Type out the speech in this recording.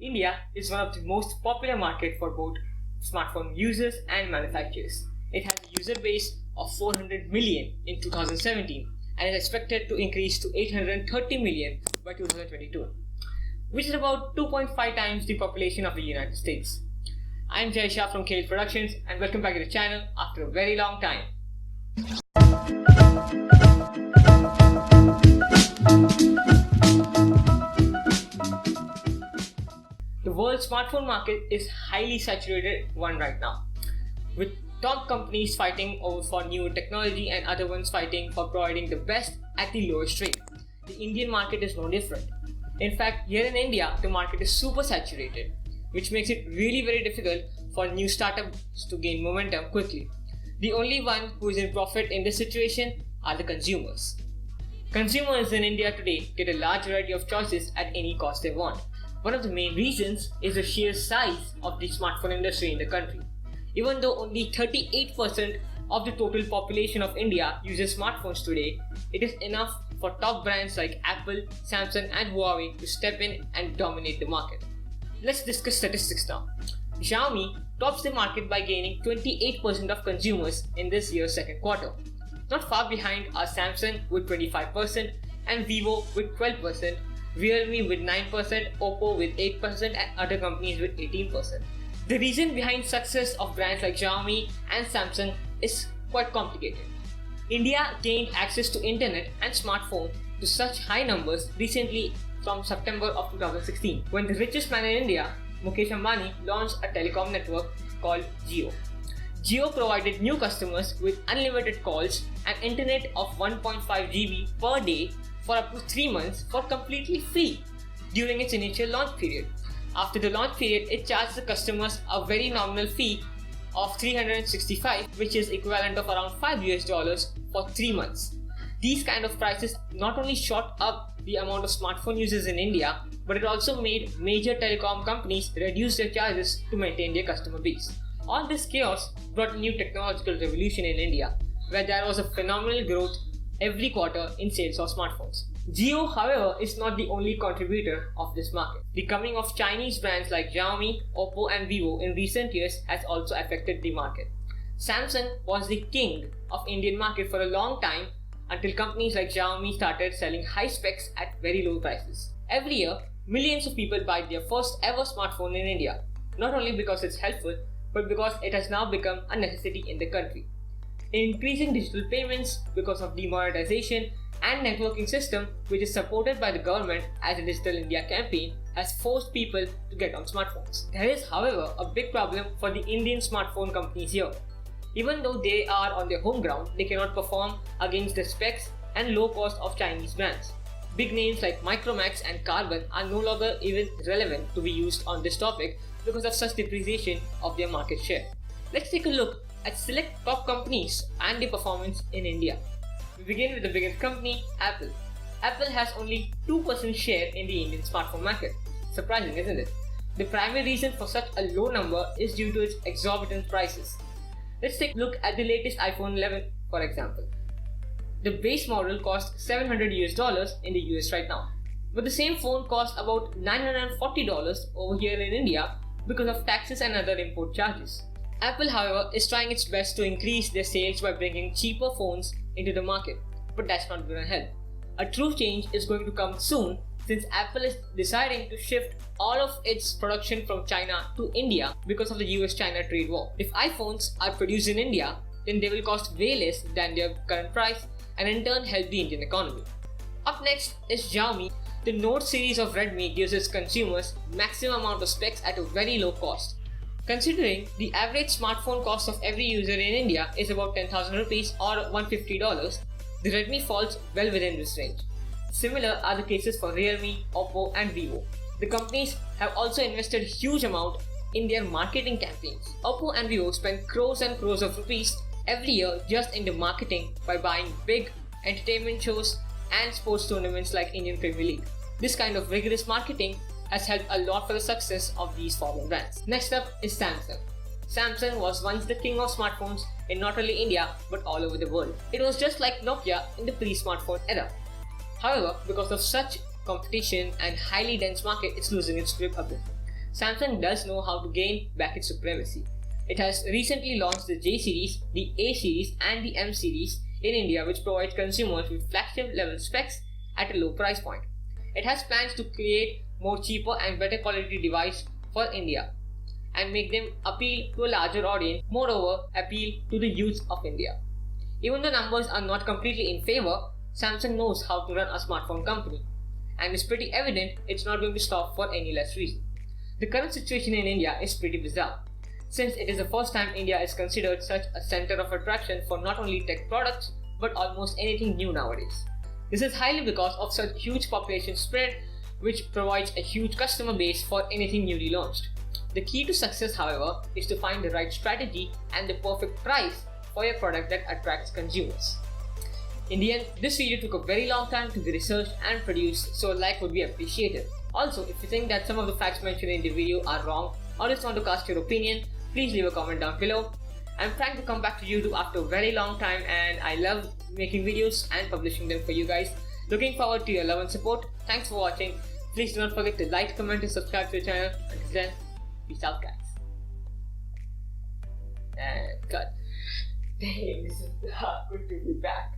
India is one of the most popular markets for both smartphone users and manufacturers. It has a user base of 400 million in 2017 and is expected to increase to 830 million by 2022, which is about 2.5 times the population of the United States. I'm Jay Shah from KL Productions and welcome back to the channel after a very long time. The world smartphone market is highly saturated one right now, with top companies fighting over for new technology and other ones fighting for providing the best at the lowest rate. The Indian market is no different. In fact, here in India, the market is super saturated, which makes it really very difficult for new startups to gain momentum quickly. The only one who is in profit in this situation are the consumers. Consumers in India today get a large variety of choices at any cost they want. One of the main reasons is the sheer size of the smartphone industry in the country. Even though only 38% of the total population of India uses smartphones today, it is enough for top brands like Apple, Samsung and Huawei to step in and dominate the market. Let's discuss statistics now. Xiaomi tops the market by gaining 28% of consumers in this year's second quarter. Not far behind are Samsung with 25% and Vivo with 12%, Realme with 9%, Oppo with 8% and other companies with 18%. The reason behind success of brands like Xiaomi and Samsung is quite complicated. India gained access to internet and smartphone to such high numbers recently from September of 2016, when the richest man in India, Mukesh Ambani, launched a telecom network called Jio. Jio provided new customers with unlimited calls and internet of 1.5 GB per day for up to 3 months for completely free during its initial launch period. After the launch period, it charged the customers a very nominal fee of $365, which is equivalent of around $5 for 3 months. These kind of prices not only shot up the amount of smartphone users in India, but it also made major telecom companies reduce their charges to maintain their customer base. All this chaos brought a new technological revolution in India, where there was a phenomenal growth every quarter in sales of smartphones. Jio, however, is not the only contributor of this market. The coming of Chinese brands like Xiaomi, Oppo and Vivo in recent years has also affected the market. Samsung was the king of Indian market for a long time until companies like Xiaomi started selling high specs at very low prices. Every year, millions of people buy their first ever smartphone in India, not only because it's helpful, but because it has now become a necessity in the country. Increasing digital payments because of demonetization and networking system, which is supported by the government as a Digital India campaign, has forced people to get on smartphones. There is, however, a big problem for the Indian smartphone companies here. Even though they are on their home ground, they cannot perform against the specs and low cost of Chinese brands. Big names like Micromax and Carbon are no longer even relevant to be used on this topic because of such depreciation of their market share. Let's take a look at select top companies and their performance in India. We begin with the biggest company, Apple. Apple has only 2% share in the Indian smartphone market. Surprising, isn't it? The primary reason for such a low number is due to its exorbitant prices. Let's take a look at the latest iPhone 11, for example. The base model costs $700 in the US right now, but the same phone costs about $940 over here in India because of taxes and other import charges. Apple, however, is trying its best to increase their sales by bringing cheaper phones into the market, but that's not going to help. A true change is going to come soon since Apple is deciding to shift all of its production from China to India because of the US-China trade war. If iPhones are produced in India, then they will cost way less than their current price and in turn help the Indian economy. Up next is Xiaomi. The Note series of Redmi gives its consumers maximum amount of specs at a very low cost. Considering the average smartphone cost of every user in India is about 10,000 rupees or $150, the Redmi falls well within this range. Similar are the cases for Realme, Oppo and Vivo. The companies have also invested a huge amount in their marketing campaigns. Oppo and Vivo spend crores and crores of rupees every year just in the marketing by buying big entertainment shows and sports tournaments like Indian Premier League. This kind of rigorous marketing has helped a lot for the success of these foreign brands. Next up is Samsung. Samsung was once the king of smartphones in not only India but all over the world. It was just like Nokia in the pre-smartphone era. However, because of such competition and highly dense market, it's losing its grip a bit. Samsung does know how to gain back its supremacy. It has recently launched the J series, the A series, and the M series in India, which provides consumers with flagship level specs at a low price point. It has plans to create more cheaper and better quality device for India and make them appeal to a larger audience, moreover appeal to the youth of India. Even though numbers are not completely in favor, Samsung knows how to run a smartphone company, and it's pretty evident it's not going to stop for any less reason. The current situation in India is pretty bizarre, since it is the first time India is considered such a center of attraction for not only tech products but almost anything new nowadays. This is highly because of such huge population spread, which provides a huge customer base for anything newly launched. The key to success, however, is to find the right strategy and the perfect price for your product that attracts consumers. In the end, this video took a very long time to be researched and produced, so a like would be appreciated. Also, if you think that some of the facts mentioned in the video are wrong or just want to cast your opinion, please leave a comment down below. I'm trying to come back to YouTube after a very long time, and I love making videos and publishing them for you guys. Looking forward to your love and support. Thanks for watching. Please do not forget to like, comment and subscribe to the channel. Until then, peace out guys. And cut. Dang, this is good to be back.